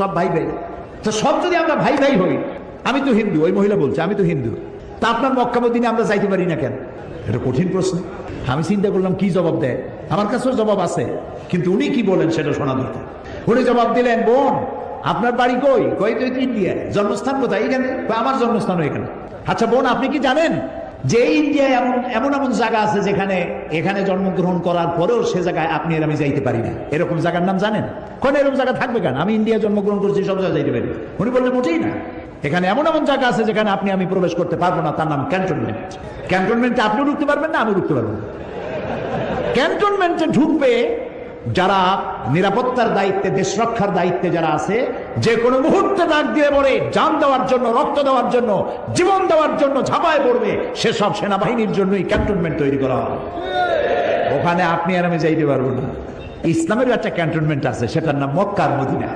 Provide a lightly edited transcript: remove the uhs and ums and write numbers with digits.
সব ভাই ভাই। তো সব যদি আমরা ভাই ভাই হই, আমি তো হিন্দু, ওই মহিলা বলছে আমি তো হিন্দু, তা আপনার মক্কা মদিনে আমরা যাইতে পারি না কেন? এটা কঠিন প্রশ্ন। আমি চিন্তা করলাম কি জবাব দেয়। আমার কাছেও জবাব আছে, কিন্তু উনি কি বলেন সেটা শোনা দরকার। উনি জবাব দিলেন, বোন আপনার বাড়ি কই? কই তো ইন্ডিয়ায়। জন্মস্থান কোথায়? এখানে। আমার জন্মস্থানও এখানে। আচ্ছা বোন, আপনি কি জানেন যে ইন্ডিয়ায় এমন এমন এমন জায়গা আছে যেখানে এখানে জন্মগ্রহণ করার পরেও সে জায়গায় আপনি আর আমি যাইতে পারি না? এরকম জায়গার নাম জানেন? কোন এরকম জায়গা থাকবে কেন? আমি ইন্ডিয়া জন্মগ্রহণ করছি, সব জায়গায় যাইতে পারি। উনি বললেন মোটেই না, এখানে এমন এমন জায়গা আছে যেখানে আপনি আমি প্রবেশ করতে পারবো না, তার নাম ক্যান্টনমেন্ট। ক্যান্টনমেন্টে আপনিও ঢুকতে পারবেন না, আমিও ঢুকতে পারবো না। ক্যান্টনমেন্টে ঢুকবে যারা নিরাপত্তার দায়িত্বে, দেশ রক্ষার দায়িত্বে যারা আছে, যে কোনো মুহূর্তে ডাক দিয়ে পড়ে জান দেওয়ার জন্য, রক্ত দেওয়ার জন্য, জীবন দেওয়ার জন্য ঝাঁপায় পড়বে, সেসব সেনাবাহিনীর জন্যই ক্যান্টনমেন্ট তৈরি করা হয়। ওখানে আপনি আর আমি যাইতে পারবো না। ইসলামের একটা ক্যান্টনমেন্ট আছে, সেটার নাম মক্কা আর মদিনা।